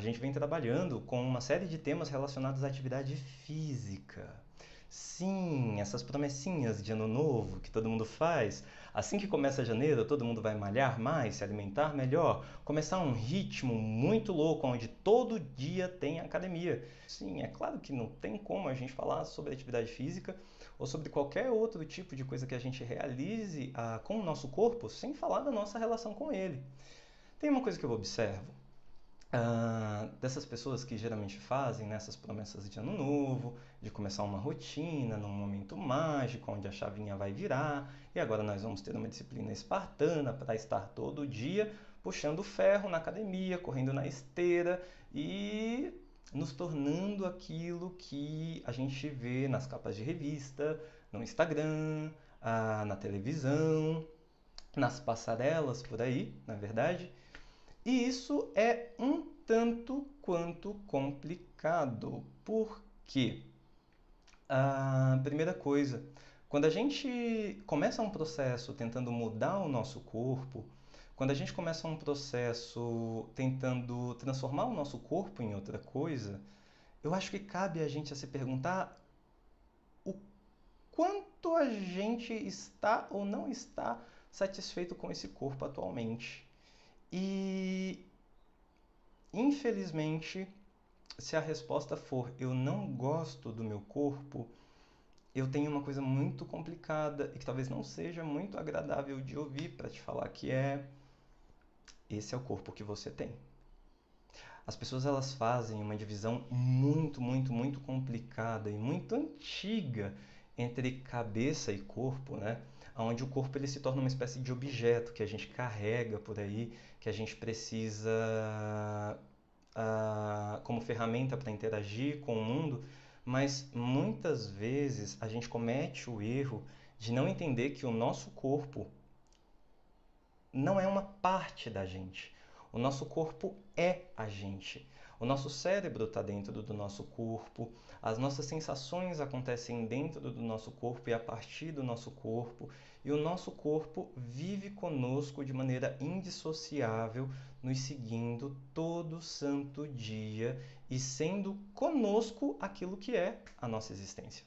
gente vem trabalhando com uma série de temas relacionados à atividade física. Sim, essas promessinhas de ano novo que todo mundo faz. Assim que começa janeiro, todo mundo vai malhar mais, se alimentar melhor, começar um ritmo muito louco onde todo dia tem academia. Sim, é claro que não tem como a gente falar sobre atividade física ou sobre qualquer outro tipo de coisa que a gente realize com o nosso corpo sem falar da nossa relação com ele. Tem uma coisa que eu observo dessas pessoas que geralmente fazem essas promessas de ano novo, de começar uma rotina num momento mágico, onde a chavinha vai virar, e agora nós vamos ter uma disciplina espartana para estar todo dia puxando ferro na academia, correndo na esteira e nos tornando aquilo que a gente vê nas capas de revista, no Instagram, na televisão, nas passarelas por aí, na verdade. E isso é um tanto quanto complicado. Por quê? A primeira coisa, quando a gente começa um processo tentando mudar o nosso corpo, quando a gente começa um processo tentando transformar o nosso corpo em outra coisa, eu acho que cabe a gente a se perguntar o quanto a gente está ou não está satisfeito com esse corpo atualmente. E infelizmente, se a resposta for eu não gosto do meu corpo, eu tenho uma coisa muito complicada e que talvez não seja muito agradável de ouvir para te falar que esse é o corpo que você tem. As pessoas elas fazem uma divisão muito complicada e muito antiga entre cabeça e corpo, né? Onde o corpo ele se torna uma espécie de objeto que a gente carrega por aí, que a gente precisa como ferramenta para interagir com o mundo, mas muitas vezes a gente comete o erro de não entender que o nosso corpo não é uma parte da gente. O nosso corpo é a gente. O nosso cérebro está dentro do nosso corpo, as nossas sensações acontecem dentro do nosso corpo e a partir do nosso corpo, e o nosso corpo vive conosco de maneira indissociável, nos seguindo todo santo dia e sendo conosco aquilo que é a nossa existência.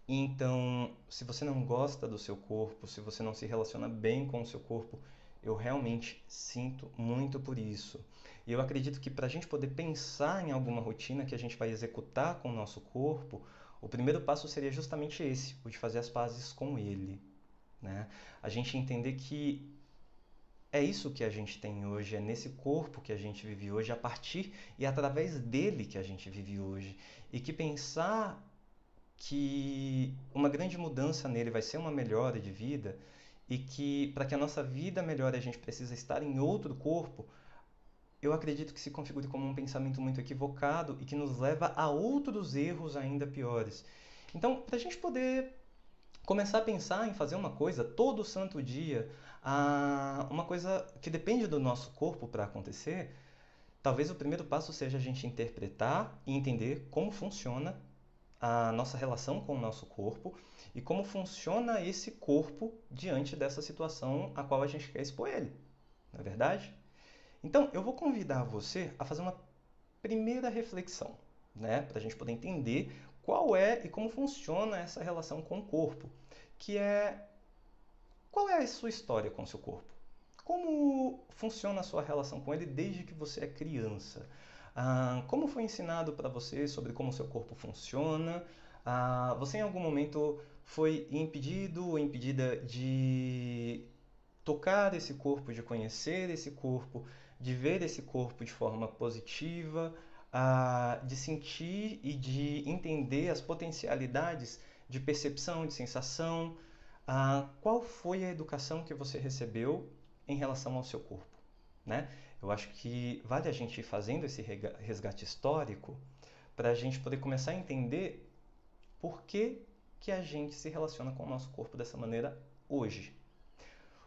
Então, se você não gosta do seu corpo, se você não se relaciona bem com o seu corpo, eu realmente sinto muito por isso. E eu acredito que para a gente poder pensar em alguma rotina que a gente vai executar com o nosso corpo, o primeiro passo seria justamente esse, o de fazer as pazes com ele, né? A gente entender que é isso que a gente tem hoje, é nesse corpo que a gente vive hoje, a partir e através dele que a gente vive hoje. E que pensar que uma grande mudança nele vai ser uma melhora de vida e que para que a nossa vida melhore a gente precisa estar em outro corpo, eu acredito que se configure como um pensamento muito equivocado e que nos leva a outros erros ainda piores. Então, para a gente poder começar a pensar em fazer uma coisa todo santo dia, uma coisa que depende do nosso corpo para acontecer, talvez o primeiro passo seja a gente interpretar e entender como funciona a nossa relação com o nosso corpo e como funciona esse corpo diante dessa situação a qual a gente quer expor ele, não é verdade? Então, eu vou convidar você a fazer uma primeira reflexão, né, para a gente poder entender qual é e como funciona essa relação com o corpo, que é qual é a sua história com o seu corpo? Como funciona a sua relação com ele desde que você é criança? Como foi ensinado para você sobre como o seu corpo funciona? Você em algum momento foi impedido ou impedida de tocar esse corpo, de conhecer esse corpo, de ver esse corpo de forma positiva, de sentir e de entender as potencialidades de percepção, de sensação? Qual foi a educação que você recebeu em relação ao seu corpo, né? Eu acho que vale a gente ir fazendo esse resgate histórico para a gente poder começar a entender por que a gente se relaciona com o nosso corpo dessa maneira hoje.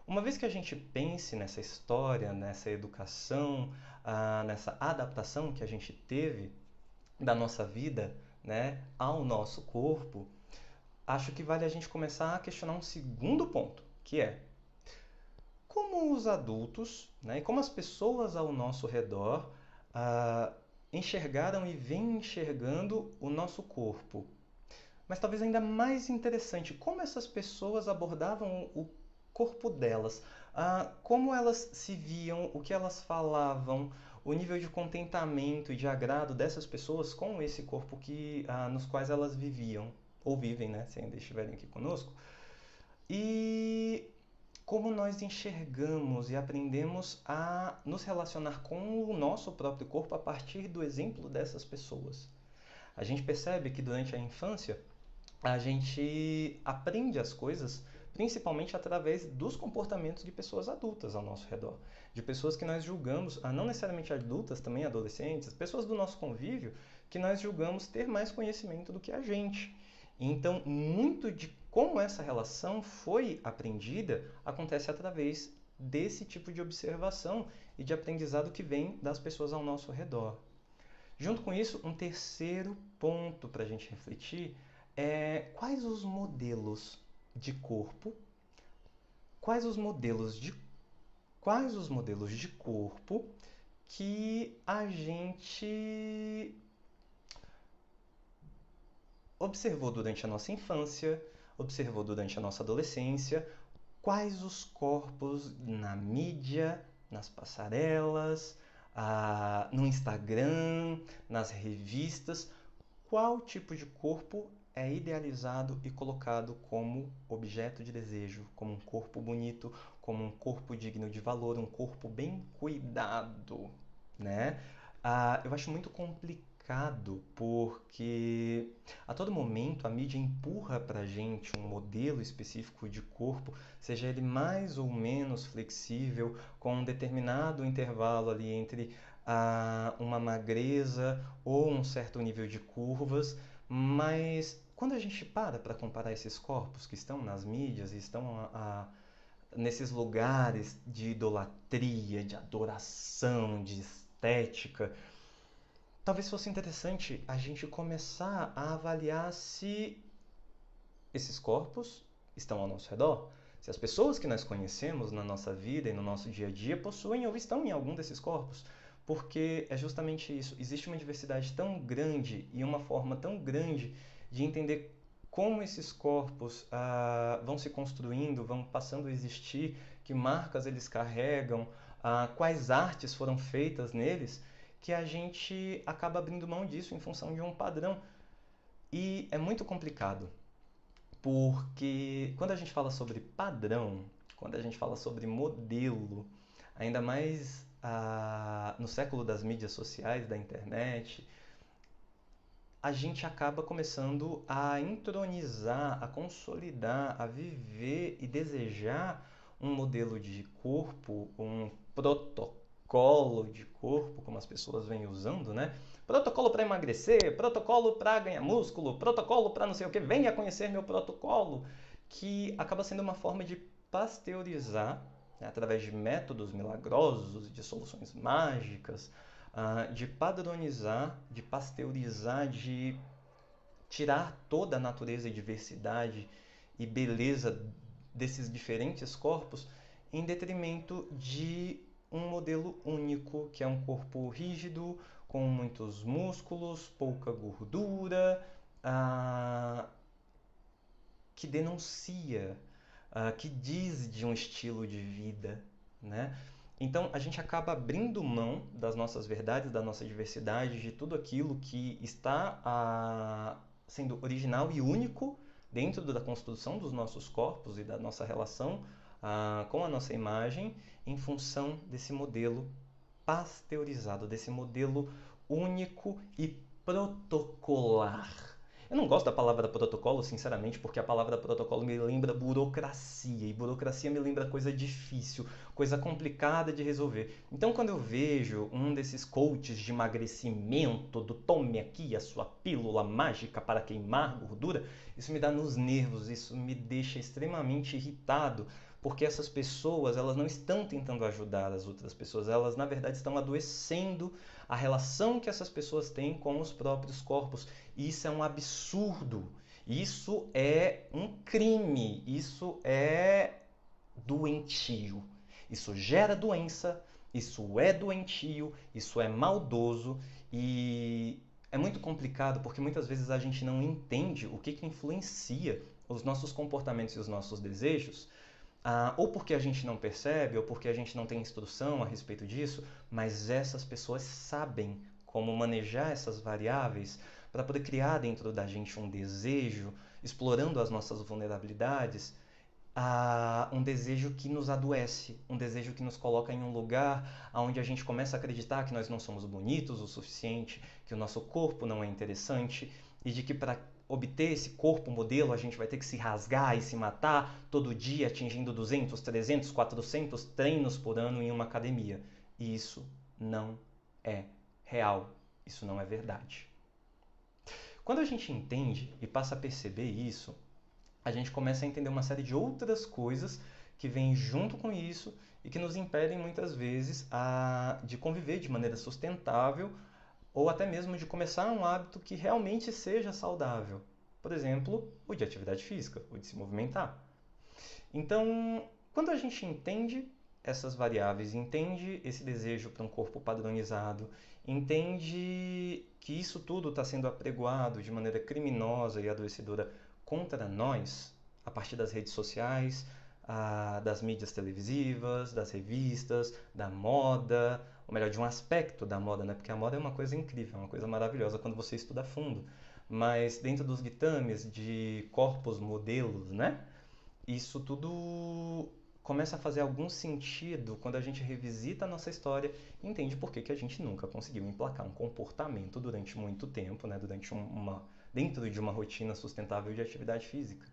Uma vez que a gente pense nessa história, nessa educação, nessa adaptação que a gente teve da nossa vida, né, ao nosso corpo, acho que vale a gente começar a questionar um segundo ponto, que é como os adultos, né, e como as pessoas ao nosso redor enxergaram e vêm enxergando o nosso corpo. Mas talvez ainda mais interessante, como essas pessoas abordavam o corpo delas, como elas se viam, o que elas falavam, o nível de contentamento e de agrado dessas pessoas com esse corpo nos quais elas viviam, ou vivem, né, se ainda estiverem aqui conosco. E como nós enxergamos e aprendemos a nos relacionar com o nosso próprio corpo a partir do exemplo dessas pessoas. A gente percebe que durante a infância a gente aprende as coisas principalmente através dos comportamentos de pessoas adultas ao nosso redor, de pessoas que nós julgamos, não necessariamente adultas, também adolescentes, pessoas do nosso convívio que nós julgamos ter mais conhecimento do que a gente. Então, muito de como essa relação foi aprendida acontece através desse tipo de observação e de aprendizado que vem das pessoas ao nosso redor. Junto com isso, um terceiro ponto para a gente refletir é quais os modelos de corpo, quais os modelos de corpo que a gente observou durante a nossa infância, observou durante a nossa adolescência, quais os corpos na mídia, nas passarelas, no Instagram, nas revistas, qual tipo de corpo é idealizado e colocado como objeto de desejo, como um corpo bonito, como um corpo digno de valor, um corpo bem cuidado, né? Eu acho muito complicado porque a todo momento a mídia empurra pra gente um modelo específico de corpo, seja ele mais ou menos flexível, com um determinado intervalo ali entre uma magreza ou um certo nível de curvas, mas quando a gente para comparar esses corpos que estão nas mídias e estão nesses lugares de idolatria, de adoração, de estética, talvez fosse interessante a gente começar a avaliar se esses corpos estão ao nosso redor, se as pessoas que nós conhecemos na nossa vida e no nosso dia a dia possuem ou estão em algum desses corpos. Porque é justamente isso. Existe uma diversidade tão grande e uma forma tão grande de entender como esses corpos vão se construindo, vão passando a existir, que marcas eles carregam, quais artes foram feitas neles, que a gente acaba abrindo mão disso em função de um padrão. E é muito complicado, porque quando a gente fala sobre padrão, quando a gente fala sobre modelo, ainda mais no século das mídias sociais, da internet, a gente acaba começando a entronizar, a consolidar, a viver e desejar um modelo de corpo, um protocolo de corpo, como as pessoas vêm usando, né? Protocolo para emagrecer, protocolo para ganhar músculo, protocolo para não sei o que, venha conhecer meu protocolo, que acaba sendo uma forma de pasteurizar, né, através de métodos milagrosos, de soluções mágicas, de padronizar, de pasteurizar, de tirar toda a natureza e diversidade e beleza desses diferentes corpos em detrimento de um modelo único, que é um corpo rígido, com muitos músculos, pouca gordura, que denuncia, que diz de um estilo de vida, né? Então a gente acaba abrindo mão das nossas verdades, da nossa diversidade, de tudo aquilo que está sendo original e único dentro da construção dos nossos corpos e da nossa relação com a nossa imagem, em função desse modelo pasteurizado, desse modelo único e protocolar. Eu não gosto da palavra protocolo, sinceramente, porque a palavra protocolo me lembra burocracia, e burocracia me lembra coisa difícil, coisa complicada de resolver. Então, quando eu vejo um desses coaches de emagrecimento, do tome aqui a sua pílula mágica para queimar gordura, isso me dá nos nervos, isso me deixa extremamente irritado, porque essas pessoas, elas não estão tentando ajudar as outras pessoas, elas na verdade estão adoecendo a relação que essas pessoas têm com os próprios corpos. E isso é um absurdo, isso é um crime, isso é doentio. Isso gera doença, isso é doentio, isso é maldoso E é muito complicado porque muitas vezes a gente não entende o que que influencia os nossos comportamentos e os nossos desejos, ou porque a gente não percebe, ou porque a gente não tem instrução a respeito disso, mas essas pessoas sabem como manejar essas variáveis para poder criar dentro da gente um desejo, explorando as nossas vulnerabilidades, um desejo que nos adoece, um desejo que nos coloca em um lugar onde a gente começa a acreditar que nós não somos bonitos o suficiente, que o nosso corpo não é interessante e de que para obter esse corpo modelo a gente vai ter que se rasgar e se matar todo dia atingindo 200, 300, 400 treinos por ano em uma academia. E isso não é real, isso não é verdade. Quando a gente entende e passa a perceber isso, a gente começa a entender uma série de outras coisas que vêm junto com isso e que nos impedem muitas vezes de conviver de maneira sustentável ou até mesmo de começar um hábito que realmente seja saudável. Por exemplo, o de atividade física, o de se movimentar. Então, quando a gente entende essas variáveis, entende esse desejo para um corpo padronizado, entende que isso tudo está sendo apregoado de maneira criminosa e adoecedora contra nós, a partir das redes sociais, das mídias televisivas, das revistas, da moda, ou melhor, de um aspecto da moda, né? Porque a moda é uma coisa incrível, é uma coisa maravilhosa quando você estuda a fundo. Mas dentro dos ditames de corpos modelos, né? Isso tudo começa a fazer algum sentido quando a gente revisita a nossa história e entende por que que a gente nunca conseguiu emplacar um comportamento durante muito tempo, né? Dentro de uma rotina sustentável de atividade física.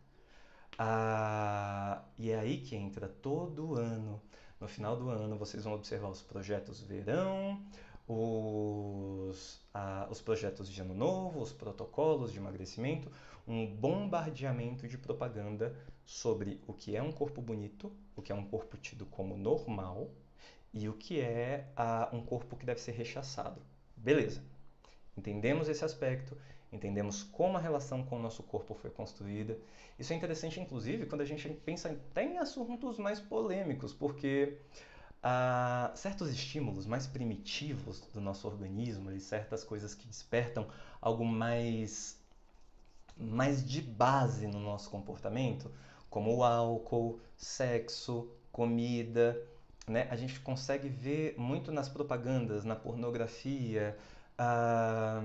E é aí que entra todo ano. No final do ano, vocês vão observar os projetos verão, os projetos de ano novo, os protocolos de emagrecimento, um bombardeamento de propaganda sobre o que é um corpo bonito, o que é um corpo tido como normal e o que é um corpo que deve ser rechaçado. Beleza. Entendemos esse aspecto, entendemos como a relação com o nosso corpo foi construída. Isso é interessante, inclusive, quando a gente pensa até em assuntos mais polêmicos, porque certos estímulos mais primitivos do nosso organismo e certas coisas que despertam algo mais de base no nosso comportamento, como o álcool, sexo, comida, né? A gente consegue ver muito nas propagandas, na pornografia, ah,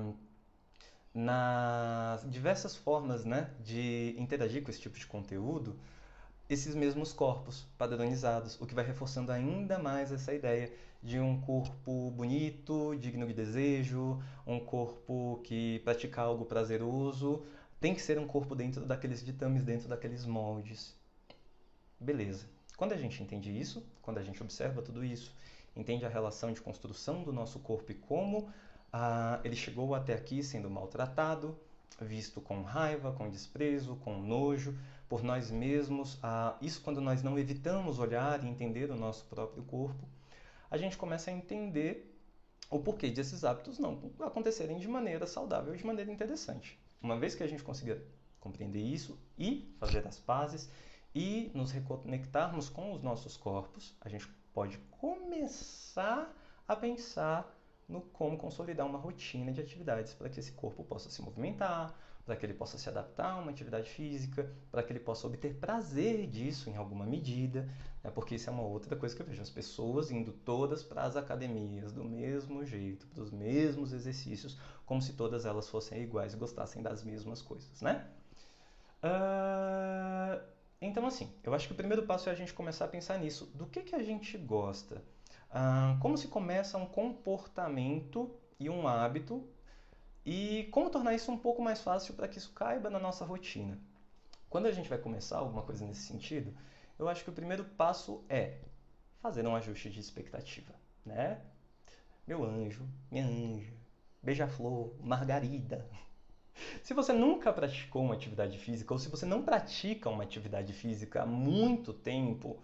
nas diversas formas, né, de interagir com esse tipo de conteúdo, esses mesmos corpos padronizados, o que vai reforçando ainda mais essa ideia de um corpo bonito, digno de desejo, um corpo que pratica algo prazeroso, tem que ser um corpo dentro daqueles ditames, dentro daqueles moldes. Beleza. Quando a gente entende isso, quando a gente observa tudo isso, entende a relação de construção do nosso corpo e como ele chegou até aqui sendo maltratado, visto com raiva, com desprezo, com nojo por nós mesmos, isso quando nós não evitamos olhar e entender o nosso próprio corpo, a gente começa a entender o porquê desses hábitos não acontecerem de maneira saudável, de maneira interessante. Uma vez que a gente consiga compreender isso e fazer as pazes e nos reconectarmos com os nossos corpos, a gente pode começar a pensar no como consolidar uma rotina de atividades para que esse corpo possa se movimentar, para que ele possa se adaptar a uma atividade física, para que ele possa obter prazer disso em alguma medida, né? Porque isso é uma outra coisa que eu vejo, as pessoas indo todas para as academias do mesmo jeito, para os mesmos exercícios, como se todas elas fossem iguais e gostassem das mesmas coisas, né? Então, assim, eu acho que o primeiro passo é a gente começar a pensar nisso. Do que a gente gosta? Como se começa um comportamento e um hábito e como tornar isso um pouco mais fácil para que isso caiba na nossa rotina. Quando a gente vai começar alguma coisa nesse sentido, eu acho que o primeiro passo é fazer um ajuste de expectativa, né? Meu anjo, minha anja, beija-flor, margarida. Se você nunca praticou uma atividade física ou se você não pratica uma atividade física há muito tempo,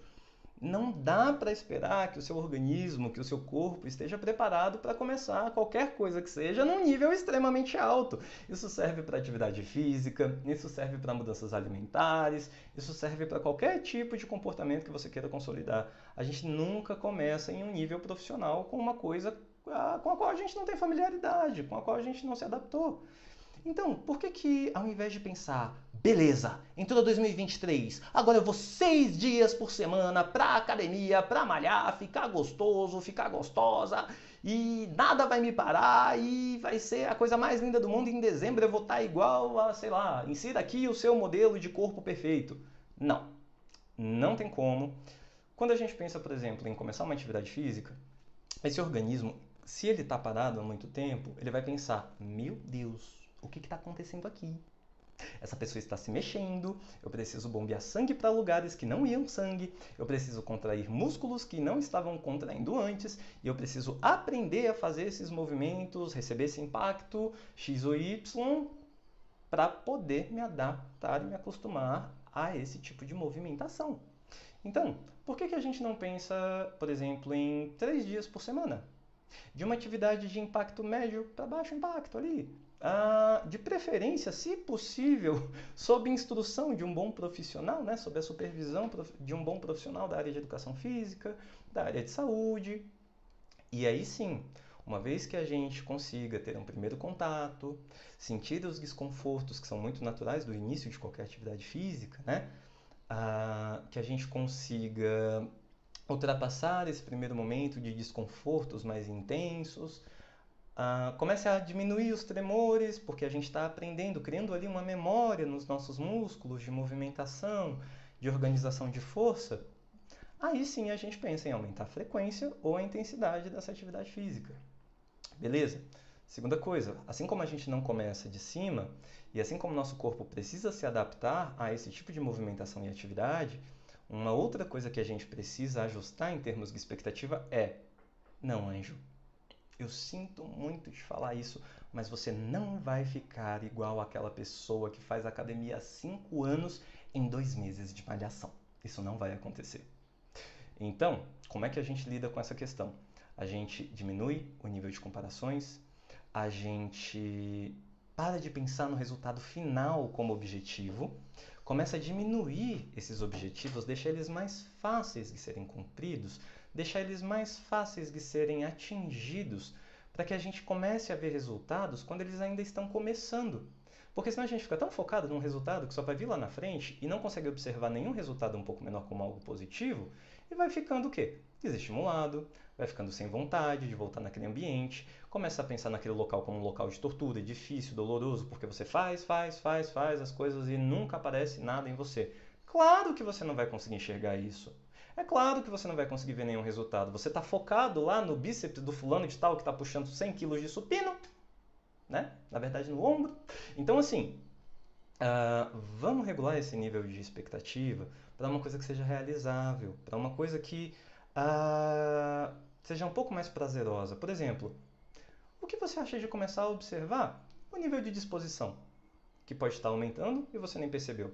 não dá para esperar que o seu organismo, que o seu corpo esteja preparado para começar qualquer coisa que seja num nível extremamente alto. Isso serve para atividade física, isso serve para mudanças alimentares, isso serve para qualquer tipo de comportamento que você queira consolidar. A gente nunca começa em um nível profissional com uma coisa com a qual a gente não tem familiaridade, com a qual a gente não se adaptou. Então, por que que ao invés de pensar, beleza, entrou 2023, agora eu vou 6 dias por semana pra academia, pra malhar, ficar gostoso, ficar gostosa, e nada vai me parar, e vai ser a coisa mais linda do mundo, e em dezembro eu vou estar igual a, sei lá, insira aqui o seu modelo de corpo perfeito. Não, não tem como. Quando a gente pensa, por exemplo, em começar uma atividade física, esse organismo, se ele está parado há muito tempo, ele vai pensar, meu Deus, o que está acontecendo aqui? Essa pessoa está se mexendo, eu preciso bombear sangue para lugares que não iam sangue, eu preciso contrair músculos que não estavam contraindo antes, e eu preciso aprender a fazer esses movimentos, receber esse impacto X ou Y, para poder me adaptar e me acostumar a esse tipo de movimentação. Então, por que que a gente não pensa, por exemplo, em 3 dias por semana? De uma atividade de impacto médio para baixo impacto ali. De preferência, se possível, sob instrução de um bom profissional, né? Sob a supervisão de um bom profissional da área de educação física, da área de saúde. E aí sim, uma vez que a gente consiga ter um primeiro contato, sentir os desconfortos que são muito naturais do início de qualquer atividade física, né? Que a gente consiga ultrapassar esse primeiro momento de desconfortos mais intensos, comece a diminuir os tremores, porque a gente está aprendendo, criando ali uma memória nos nossos músculos de movimentação, de organização de força. Aí sim a gente pensa em aumentar a frequência ou a intensidade dessa atividade física. Beleza? Segunda coisa, assim como a gente não começa de cima, e assim como o nosso corpo precisa se adaptar a esse tipo de movimentação e atividade, uma outra coisa que a gente precisa ajustar em termos de expectativa é: não, Anjo, eu sinto muito de falar isso, mas você não vai ficar igual àquela pessoa que faz academia há 5 anos em 2 meses de malhação. Isso não vai acontecer. Então, como é que a gente lida com essa questão? A gente diminui o nível de comparações, a gente para de pensar no resultado final como objetivo, começa a diminuir esses objetivos, deixa eles mais fáceis de serem cumpridos, deixar eles mais fáceis de serem atingidos, para que a gente comece a ver resultados quando eles ainda estão começando. Porque senão a gente fica tão focado num resultado que só vai vir lá na frente e não consegue observar nenhum resultado um pouco menor como algo positivo e vai ficando o quê? Desestimulado, vai ficando sem vontade de voltar naquele ambiente, começa a pensar naquele local como um local de tortura, difícil, doloroso, porque você faz as coisas e nunca aparece nada em você. Claro que você não vai conseguir enxergar isso. É claro que você não vai conseguir ver nenhum resultado. Você está focado lá no bíceps do fulano de tal que está puxando 100 quilos de supino, né? Na verdade, no ombro. Então, assim, vamos regular esse nível de expectativa para uma coisa que seja realizável, para uma coisa que seja um pouco mais prazerosa. Por exemplo, o que você acha de começar a observar o nível de disposição, que pode estar aumentando e você nem percebeu?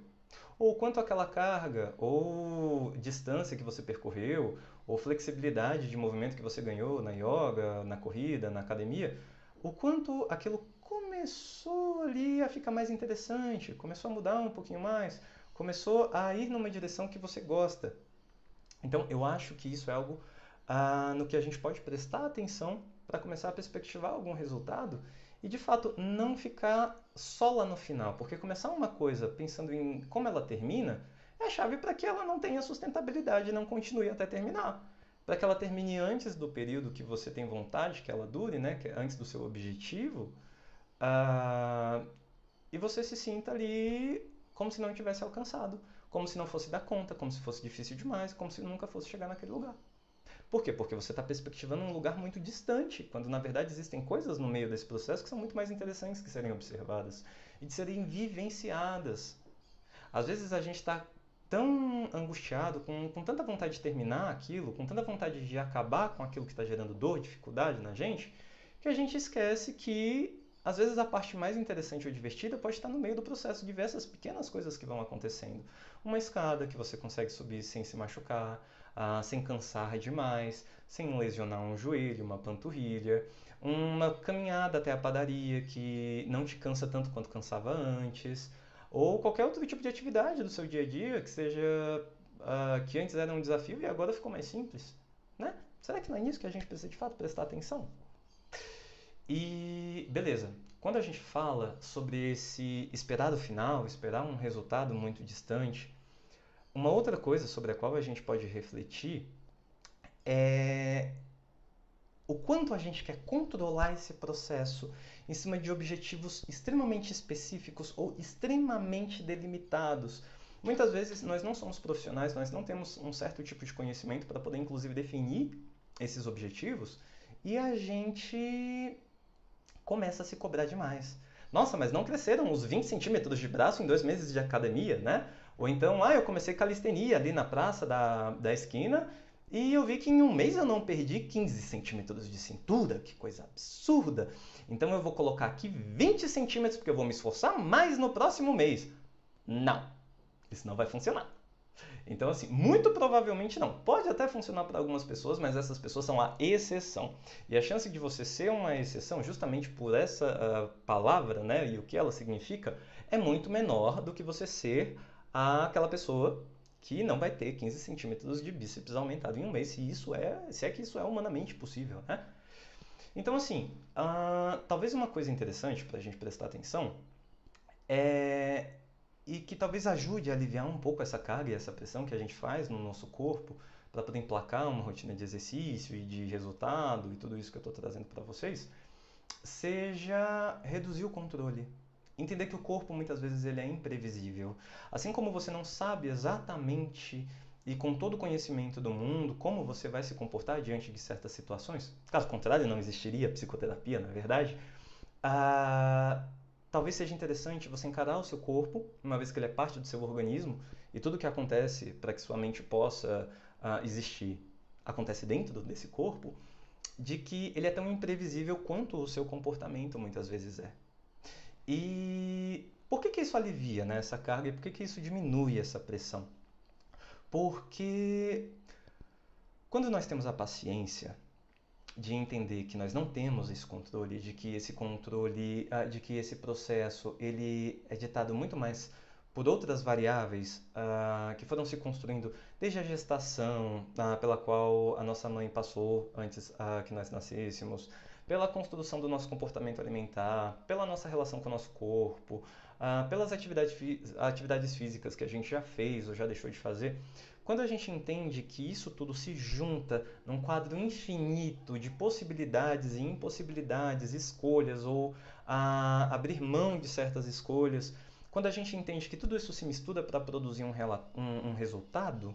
Ou quanto aquela carga, ou distância que você percorreu, ou flexibilidade de movimento que você ganhou na yoga, na corrida, na academia, o quanto aquilo começou ali a ficar mais interessante, começou a mudar um pouquinho mais, começou a ir numa direção que você gosta. Então, eu acho que isso é algo no que a gente pode prestar atenção para começar a perspectivar algum resultado e, de fato, não ficar só lá no final. Porque começar uma coisa pensando em como ela termina é a chave para que ela não tenha sustentabilidade e não continue até terminar. Para que ela termine antes do período que você tem vontade que ela dure, né? Antes do seu objetivo, e você se sinta ali como se não tivesse alcançado, como se não fosse dar conta, como se fosse difícil demais, como se nunca fosse chegar naquele lugar. Por quê? Porque você está perspectivando um lugar muito distante, quando na verdade existem coisas no meio desse processo que são muito mais interessantes de serem observadas e de serem vivenciadas. Às vezes a gente está tão angustiado, com tanta vontade de terminar aquilo, com tanta vontade de acabar com aquilo que está gerando dor, dificuldade na gente, que a gente esquece que às vezes a parte mais interessante ou divertida pode estar no meio do processo, diversas pequenas coisas que vão acontecendo. Uma escada que você consegue subir sem se machucar, sem cansar demais, sem lesionar um joelho, uma panturrilha, uma caminhada até a padaria que não te cansa tanto quanto cansava antes, ou qualquer outro tipo de atividade do seu dia a dia que seja que antes era um desafio e agora ficou mais simples, né? Será que não é nisso que a gente precisa de fato prestar atenção? E beleza. Quando a gente fala sobre esse esperado final, esperar um resultado muito distante, uma outra coisa sobre a qual a gente pode refletir é o quanto a gente quer controlar esse processo em cima de objetivos extremamente específicos ou extremamente delimitados. Muitas vezes nós não somos profissionais, nós não temos um certo tipo de conhecimento para poder inclusive definir esses objetivos e a gente começa a se cobrar demais. Nossa, mas não cresceram os 20 centímetros de braço em 2 meses de academia, né? Ou então, eu comecei calistenia ali na praça da esquina e eu vi que em um mês eu não perdi 15 centímetros de cintura, que coisa absurda. Então eu vou colocar aqui 20 centímetros porque eu vou me esforçar mais no próximo mês. Não, isso não vai funcionar. Então, assim, muito provavelmente não. Pode até funcionar para algumas pessoas, mas essas pessoas são a exceção. E a chance de você ser uma exceção, justamente por essa palavra, né, e o que ela significa, é muito menor do que você ser aquela pessoa que não vai ter 15 centímetros de bíceps aumentado em um mês, se é que isso é humanamente possível, né? Então, assim, talvez uma coisa interessante para a gente prestar atenção é e que talvez ajude a aliviar um pouco essa carga e essa pressão que a gente faz no nosso corpo para poder emplacar uma rotina de exercício e de resultado e tudo isso que eu estou trazendo para vocês, seja reduzir o controle. Entender que o corpo muitas vezes ele é imprevisível. Assim como você não sabe exatamente e com todo o conhecimento do mundo como você vai se comportar diante de certas situações, caso contrário não existiria psicoterapia, na verdade, ah, talvez seja interessante você encarar o seu corpo, uma vez que ele é parte do seu organismo, e tudo que acontece para que sua mente possa existir acontece dentro desse corpo, de que ele é tão imprevisível quanto o seu comportamento muitas vezes é. E por que isso alivia, né, essa carga e por que isso diminui essa pressão? Porque quando nós temos a paciência de entender que nós não temos esse controle, de que esse controle, de que esse processo ele é ditado muito mais por outras variáveis que foram se construindo desde a gestação, pela qual a nossa mãe passou antes que nós nascêssemos, pela construção do nosso comportamento alimentar, pela nossa relação com o nosso corpo, pelas atividades físicas que a gente já fez ou já deixou de fazer. Quando a gente entende que isso tudo se junta num quadro infinito de possibilidades e impossibilidades, escolhas ou abrir mão de certas escolhas, quando a gente entende que tudo isso se mistura para produzir um resultado,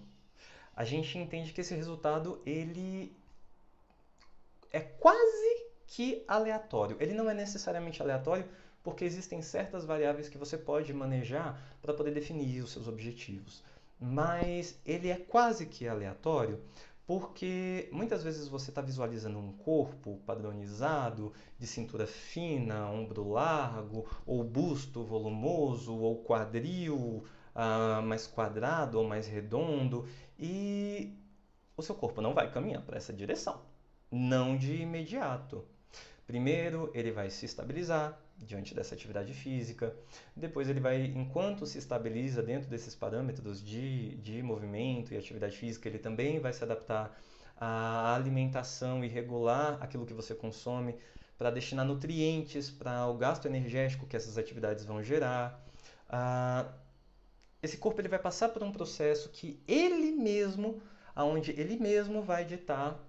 a gente entende que esse resultado ele é quase que aleatório. Ele não é necessariamente aleatório porque existem certas variáveis que você pode manejar para poder definir os seus objetivos. Mas ele é quase que aleatório porque muitas vezes você está visualizando um corpo padronizado, de cintura fina, ombro largo, ou busto volumoso, ou quadril mais quadrado ou mais redondo, e o seu corpo não vai caminhar para essa direção. Não de imediato. Primeiro, ele vai se estabilizar diante dessa atividade física. Depois, ele vai, enquanto se estabiliza dentro desses parâmetros de movimento e atividade física, ele também vai se adaptar à alimentação e regular aquilo que você consome para destinar nutrientes para o gasto energético que essas atividades vão gerar. Esse corpo ele vai passar por um processo que ele mesmo, aonde ele mesmo vai ditar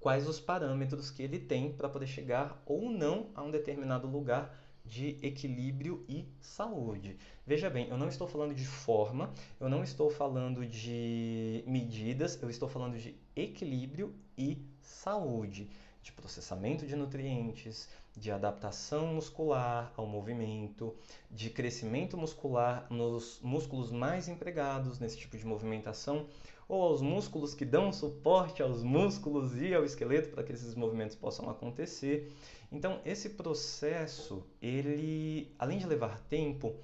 quais os parâmetros que ele tem para poder chegar ou não a um determinado lugar de equilíbrio e saúde. Veja bem, eu não estou falando de forma, eu não estou falando de medidas, eu estou falando de equilíbrio e saúde, de processamento de nutrientes, de adaptação muscular ao movimento, de crescimento muscular nos músculos mais empregados nesse tipo de movimentação, ou aos músculos que dão suporte aos músculos e ao esqueleto para que esses movimentos possam acontecer. Então, esse processo, ele, além de levar tempo,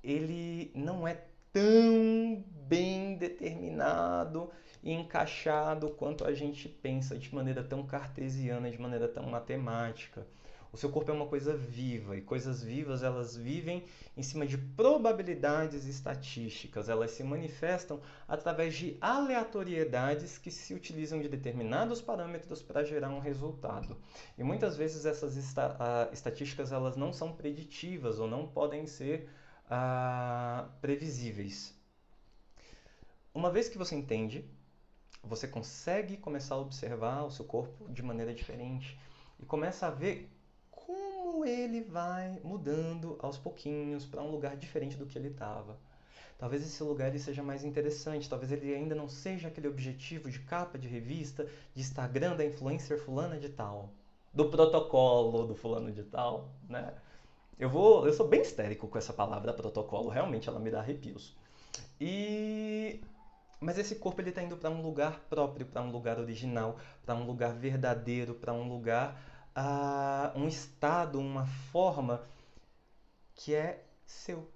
ele não é tão bem determinado e encaixado quanto a gente pensa de maneira tão cartesiana, de maneira tão matemática. O seu corpo é uma coisa viva e coisas vivas elas vivem em cima de probabilidades estatísticas. Elas se manifestam através de aleatoriedades que se utilizam de determinados parâmetros para gerar um resultado. E muitas vezes essas estatísticas elas não são preditivas ou não podem ser previsíveis. Uma vez que você entende, você consegue começar a observar o seu corpo de maneira diferente e começa a ver como ele vai mudando aos pouquinhos para um lugar diferente do que ele estava. Talvez esse lugar ele seja mais interessante, talvez ele ainda não seja aquele objetivo de capa de revista, de Instagram da influencer fulana de tal, do protocolo do fulano de tal, né? Eu sou bem histérico com essa palavra protocolo, realmente ela me dá arrepios. E mas esse corpo ele está indo para um lugar próprio, para um lugar original, para um lugar verdadeiro, para um lugar, um estado, uma forma que é seu,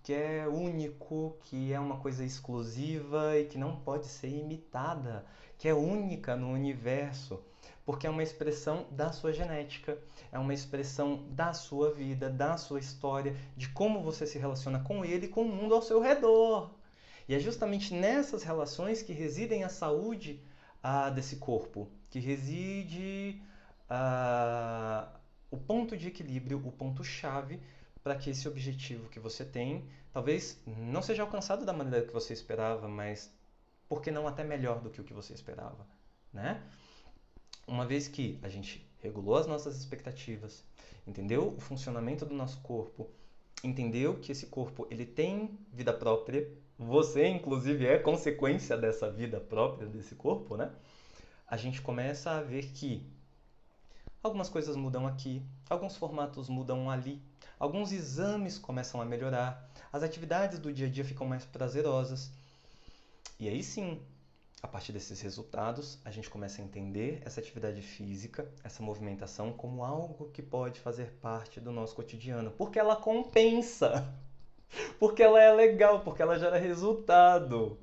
que é único, que é uma coisa exclusiva e que não pode ser imitada, que é única no universo, porque é uma expressão da sua genética, é uma expressão da sua vida, da sua história, de como você se relaciona com ele e com o mundo ao seu redor. E é justamente nessas relações que residem a saúde desse corpo, que reside o ponto de equilíbrio, o ponto-chave para que esse objetivo que você tem talvez não seja alcançado da maneira que você esperava, mas por que não até melhor do que o que você esperava, né? Uma vez que a gente regulou as nossas expectativas, entendeu o funcionamento do nosso corpo, entendeu que esse corpo ele tem vida própria, você inclusive é consequência dessa vida própria desse corpo, né? A gente começa a ver que algumas coisas mudam aqui, alguns formatos mudam ali, alguns exames começam a melhorar, as atividades do dia a dia ficam mais prazerosas. E aí sim, a partir desses resultados, a gente começa a entender essa atividade física, essa movimentação, como algo que pode fazer parte do nosso cotidiano, porque ela compensa, porque ela é legal, porque ela gera resultado.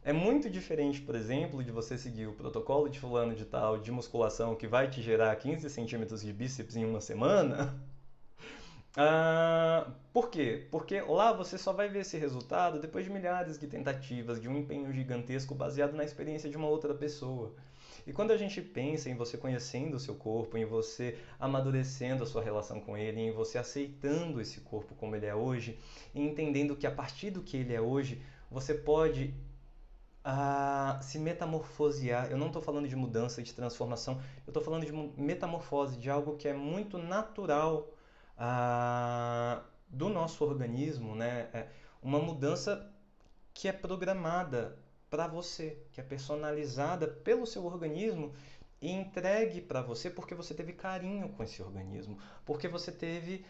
É muito diferente, por exemplo, de você seguir o protocolo de fulano de tal de musculação que vai te gerar 15 centímetros de bíceps em uma semana. Por quê? Porque lá você só vai ver esse resultado depois de milhares de tentativas, de um empenho gigantesco baseado na experiência de uma outra pessoa. E quando a gente pensa em você conhecendo o seu corpo, em você amadurecendo a sua relação com ele, em você aceitando esse corpo como ele é hoje, e entendendo que a partir do que ele é hoje, você pode se metamorfosear. Eu não estou falando de mudança, de transformação, eu estou falando de metamorfose, de algo que é muito natural do nosso organismo, né? É uma mudança que é programada para você, que é personalizada pelo seu organismo e entregue para você porque você teve carinho com esse organismo, porque você teve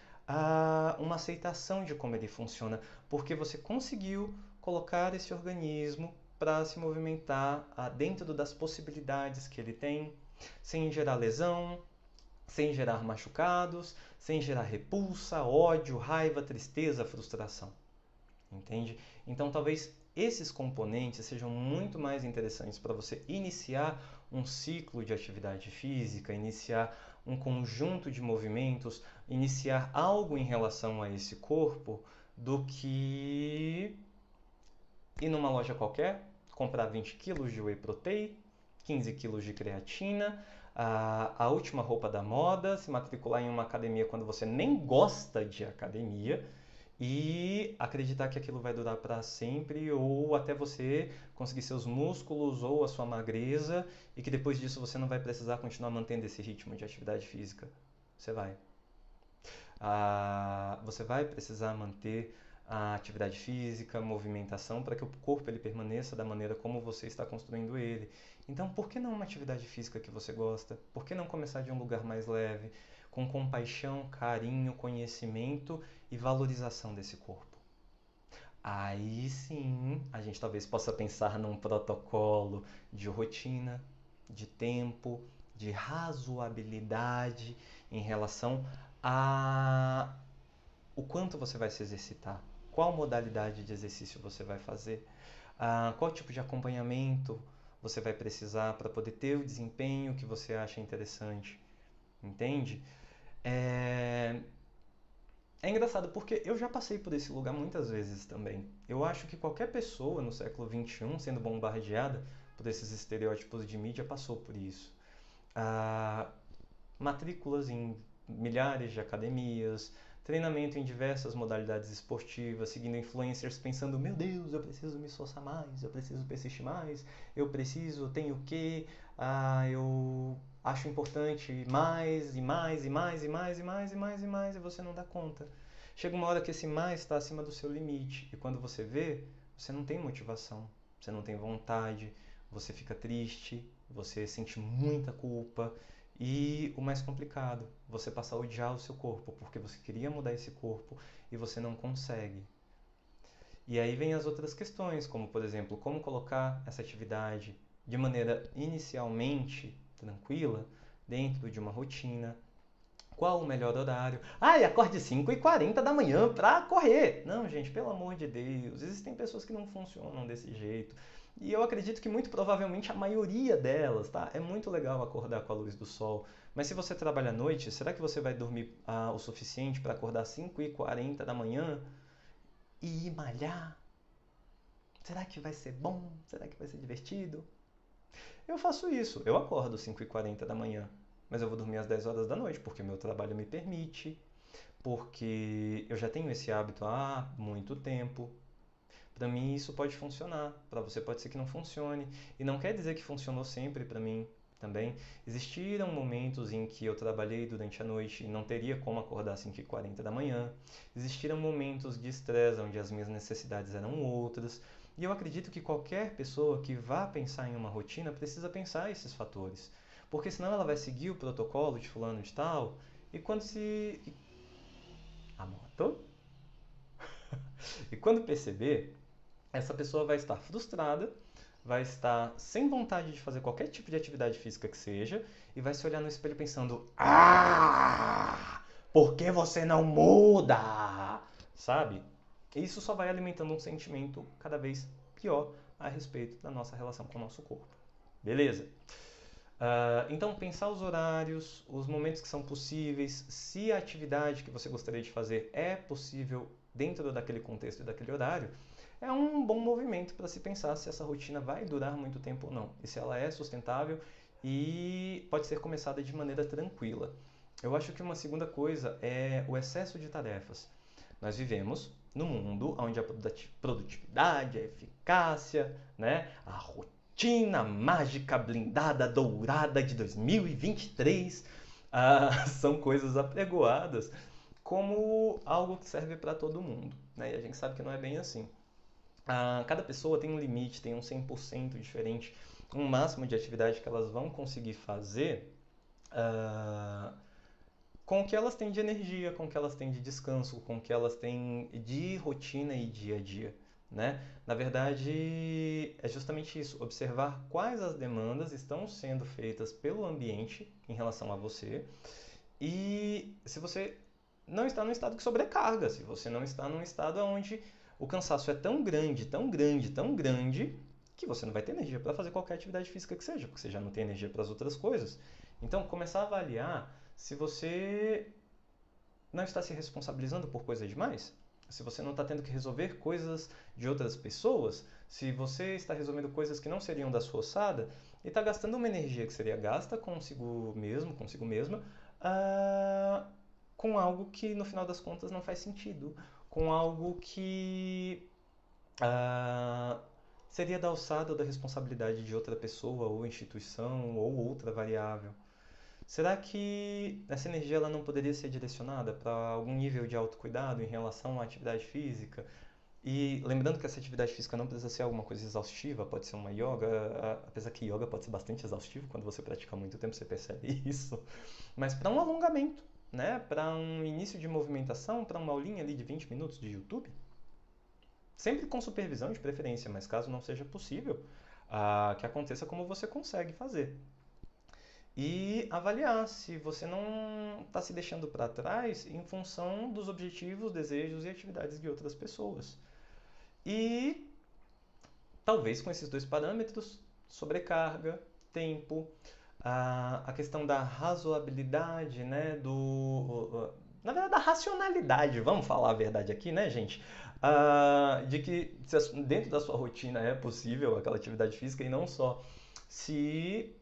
uma aceitação de como ele funciona, porque você conseguiu colocar esse organismo para se movimentar dentro das possibilidades que ele tem, sem gerar lesão, sem gerar machucados, sem gerar repulsa, ódio, raiva, tristeza, frustração. Entende? Então, talvez esses componentes sejam muito mais interessantes para você iniciar um ciclo de atividade física, iniciar um conjunto de movimentos, iniciar algo em relação a esse corpo, do que ir numa loja qualquer, comprar 20 quilos de whey protein, 15 quilos de creatina, a última roupa da moda, se matricular em uma academia quando você nem gosta de academia e acreditar que aquilo vai durar para sempre ou até você conseguir seus músculos ou a sua magreza e que depois disso você não vai precisar continuar mantendo esse ritmo de atividade física. Você vai. Você vai precisar manter a atividade física, a movimentação, para que o corpo ele permaneça da maneira como você está construindo ele. Então, por que não uma atividade física que você gosta? Por que não começar de um lugar mais leve, com compaixão, carinho, conhecimento e valorização desse corpo? Aí sim, a gente talvez possa pensar num protocolo de rotina, de tempo, de razoabilidade em relação a o quanto você vai se exercitar, qual modalidade de exercício você vai fazer, qual tipo de acompanhamento você vai precisar para poder ter o desempenho que você acha interessante, entende? É, é engraçado porque eu já passei por esse lugar muitas vezes também. Eu acho que qualquer pessoa no século XXI, sendo bombardeada por esses estereótipos de mídia, passou por isso. Ah, matrículas em milhares de academias, treinamento em diversas modalidades esportivas, seguindo influencers pensando, meu Deus, eu preciso me esforçar mais, eu preciso persistir mais, eu preciso, tenho que, eu acho importante mais e mais e mais e mais e mais e mais e mais e você não dá conta. Chega uma hora que esse mais está acima do seu limite e quando você vê, você não tem motivação, você não tem vontade, você fica triste, você sente muita culpa e o mais complicado, você passar a odiar o seu corpo, porque você queria mudar esse corpo e você não consegue. E aí vem as outras questões, como por exemplo, como colocar essa atividade de maneira inicialmente tranquila dentro de uma rotina. Qual o melhor horário? Ai, acorde 5h40 da manhã pra correr. Não, gente, pelo amor de Deus. Existem pessoas que não funcionam desse jeito. E eu acredito que muito provavelmente a maioria delas, tá? É muito legal acordar com a luz do sol. Mas se você trabalha à noite, será que você vai dormir o suficiente para acordar 5h40 da manhã e ir malhar? Será que vai ser bom? Será que vai ser divertido? Eu faço isso. Eu acordo 5h40 da manhã. Mas eu vou dormir às 10 horas da noite, porque o meu trabalho me permite, porque eu já tenho esse hábito há muito tempo. Para mim isso pode funcionar, para você pode ser que não funcione. E não quer dizer que funcionou sempre para mim também. Existiram momentos em que eu trabalhei durante a noite e não teria como acordar às 5h40 da manhã. Existiram momentos de estresse onde as minhas necessidades eram outras. E eu acredito que qualquer pessoa que vá pensar em uma rotina precisa pensar esses fatores. Porque senão ela vai seguir o protocolo de fulano de tal e quando se... A moto? E quando perceber, essa pessoa vai estar frustrada, vai estar sem vontade de fazer qualquer tipo de atividade física que seja e vai se olhar no espelho pensando: Ah! Por que você não muda? Sabe? E isso só vai alimentando um sentimento cada vez pior a respeito da nossa relação com o nosso corpo. Beleza? Então, pensar os horários, os momentos que são possíveis, se a atividade que você gostaria de fazer é possível dentro daquele contexto e daquele horário, é um bom movimento para se pensar se essa rotina vai durar muito tempo ou não, e se ela é sustentável e pode ser começada de maneira tranquila. Eu acho que uma segunda coisa é o excesso de tarefas. Nós vivemos num mundo onde a produtividade, a eficácia, né, a rotina mágica, blindada, dourada de 2023 são coisas apregoadas como algo que serve para todo mundo. Né? E a gente sabe que não é bem assim. Cada pessoa tem um limite, tem um 100% diferente, um máximo de atividade que elas vão conseguir fazer com o que elas têm de energia, com o que elas têm de descanso, com o que elas têm de rotina e dia a dia. Né? Na verdade, é justamente isso, observar quais as demandas estão sendo feitas pelo ambiente em relação a você e se você não está num estado de sobrecarga, se você não está num estado onde o cansaço é tão grande, tão grande, tão grande, que você não vai ter energia para fazer qualquer atividade física que seja, porque você já não tem energia para as outras coisas. Então, começar a avaliar se você não está se responsabilizando por coisas demais, se você não está tendo que resolver coisas de outras pessoas, se você está resolvendo coisas que não seriam da sua ossada e está gastando uma energia que seria gasta consigo mesmo, consigo mesma, ah, com algo que no final das contas não faz sentido, com algo que ah, seria da alçada ou da responsabilidade de outra pessoa ou instituição ou outra variável. Será que essa energia ela não poderia ser direcionada para algum nível de autocuidado em relação à atividade física? E lembrando que essa atividade física não precisa ser alguma coisa exaustiva, pode ser uma yoga, apesar que yoga pode ser bastante exaustivo, quando você pratica há muito tempo você percebe isso, mas para um alongamento, né? Para um início de movimentação, para uma aulinha ali de 20 minutos de YouTube, sempre com supervisão de preferência, mas caso não seja possível, que aconteça como você consegue fazer. E avaliar se você não está se deixando para trás em função dos objetivos, desejos e atividades de outras pessoas. E talvez com esses dois parâmetros, sobrecarga, tempo, a questão da razoabilidade, né, na verdade, da racionalidade, vamos falar a verdade aqui, né, gente? De que dentro da sua rotina é possível aquela atividade física e não só se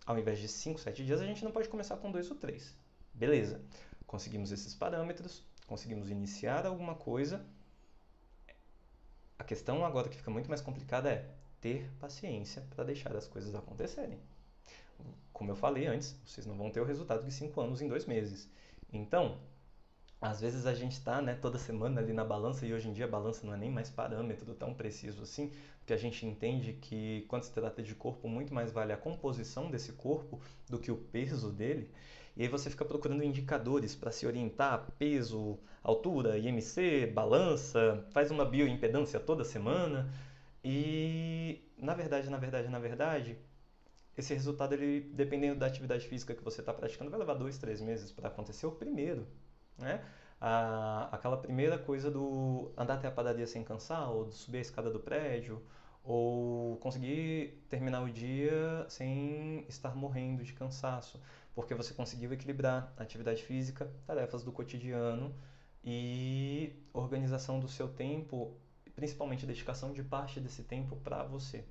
ao invés de 5, 7 dias, a gente não pode começar com 2 ou 3. Beleza, conseguimos esses parâmetros, conseguimos iniciar alguma coisa. A questão agora que fica muito mais complicada é ter paciência para deixar as coisas acontecerem. Como eu falei antes, vocês não vão ter o resultado de 5 anos em 2 meses. Então, às vezes a gente está, né, toda semana ali na balança, e hoje em dia a balança não é nem mais parâmetro tão preciso assim, porque a gente entende que quando se trata de corpo, muito mais vale a composição desse corpo do que o peso dele. E aí você fica procurando indicadores para se orientar, peso, altura, IMC, balança, faz uma bioimpedância toda semana. E na verdade, esse resultado, ele, dependendo da atividade física que você está praticando, vai levar 2, 3 meses para acontecer o primeiro, né? Aquela primeira coisa do andar até a padaria sem cansar, ou subir a escada do prédio, ou conseguir terminar o dia sem estar morrendo de cansaço, porque você conseguiu equilibrar atividade física, tarefas do cotidiano e organização do seu tempo, principalmente dedicação de parte desse tempo para você.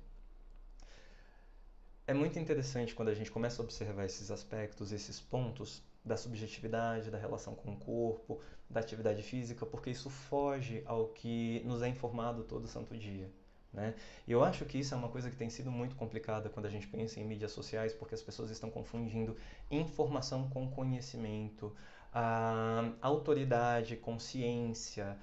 É muito interessante quando a gente começa a observar esses aspectos, esses pontos da subjetividade, da relação com o corpo, da atividade física, porque isso foge ao que nos é informado todo santo dia, né? E eu acho que isso é uma coisa que tem sido muito complicada quando a gente pensa em mídias sociais, porque as pessoas estão confundindo informação com conhecimento, autoridade com ciência,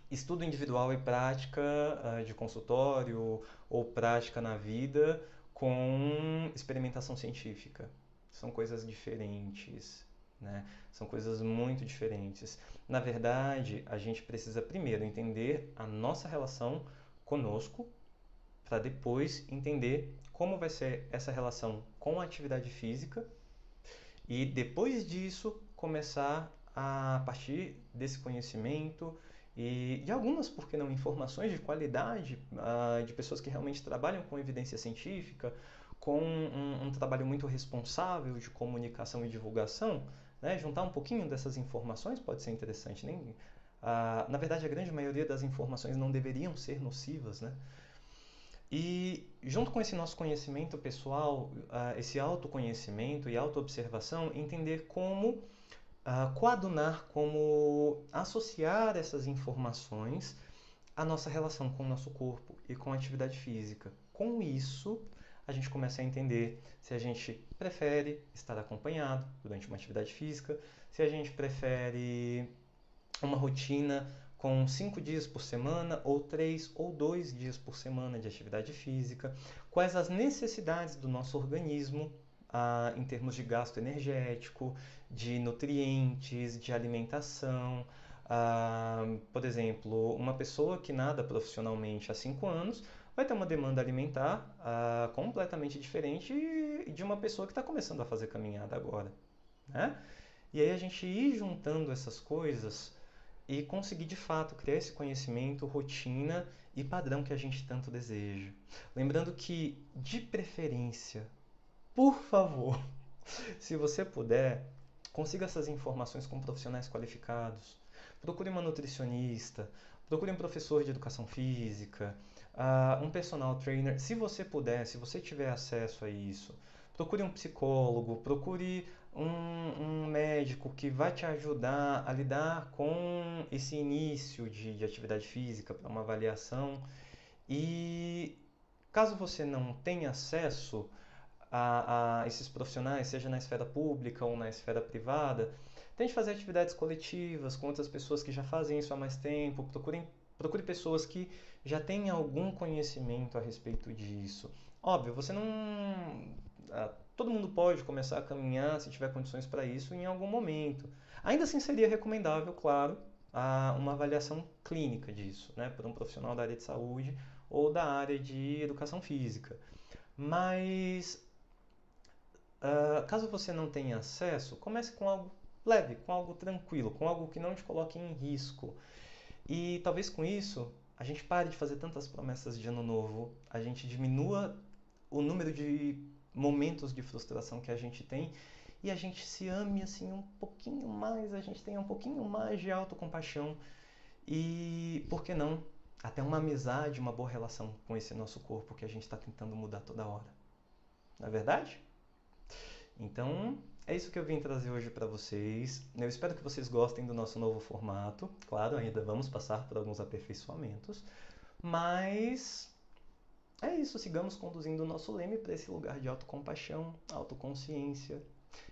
estudo individual e prática de consultório ou prática na vida com experimentação científica. São coisas diferentes, né? São coisas muito diferentes. Na verdade, a gente precisa primeiro entender a nossa relação conosco para depois entender como vai ser essa relação com a atividade física e depois disso começar a partir desse conhecimento e de algumas, por que não, informações de qualidade de pessoas que realmente trabalham com evidência científica, com um trabalho muito responsável de comunicação e divulgação, né? Juntar um pouquinho dessas informações pode ser interessante. Na verdade, a grande maioria das informações não deveriam ser nocivas, né? E junto com esse nosso conhecimento pessoal, esse autoconhecimento e autoobservação, entender como coadunar, como associar essas informações à nossa relação com o nosso corpo e com a atividade física. Com isso, a gente começa a entender se a gente prefere estar acompanhado durante uma atividade física, se a gente prefere uma rotina com 5 dias por semana, ou 3 ou 2 dias por semana de atividade física, quais as necessidades do nosso organismo em termos de gasto energético, de nutrientes, de alimentação. Por exemplo, uma pessoa que nada profissionalmente há 5 anos vai ter uma demanda alimentar completamente diferente de uma pessoa que está começando a fazer caminhada agora, né? E aí a gente ir juntando essas coisas e conseguir de fato criar esse conhecimento, rotina e padrão que a gente tanto deseja. Lembrando que, de preferência, por favor, se você puder, consiga essas informações com profissionais qualificados. Procure uma nutricionista, procure um professor de educação física, um personal trainer. Se você puder, se você tiver acesso a isso, procure um psicólogo, procure um médico que vai te ajudar a lidar com esse início de atividade física para uma avaliação. E caso você não tenha acesso a esses profissionais, seja na esfera pública ou na esfera privada, tente fazer atividades coletivas com outras pessoas que já fazem isso há mais tempo. Procure pessoas que já têm algum conhecimento a respeito disso. Óbvio, você não. Todo mundo pode começar a caminhar se tiver condições para isso em algum momento. Ainda assim, seria recomendável, claro, uma avaliação clínica disso, né, por um profissional da área de saúde ou da área de educação física. Mas caso você não tenha acesso, comece com algo leve, com algo tranquilo, com algo que não te coloque em risco. E talvez com isso a gente pare de fazer tantas promessas de ano novo, a gente diminua o número de momentos de frustração que a gente tem e a gente se ame assim um pouquinho mais, a gente tenha um pouquinho mais de autocompaixão e, por que não, até uma amizade, uma boa relação com esse nosso corpo que a gente está tentando mudar toda hora. Não é verdade? Então, é isso que eu vim trazer hoje para vocês. Eu espero que vocês gostem do nosso novo formato. Claro, ainda vamos passar por alguns aperfeiçoamentos, mas é isso, sigamos conduzindo o nosso leme para esse lugar de autocompaixão, autoconsciência,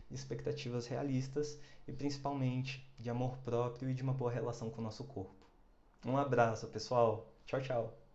de expectativas realistas e principalmente de amor próprio e de uma boa relação com o nosso corpo. Um abraço, pessoal. Tchau, tchau.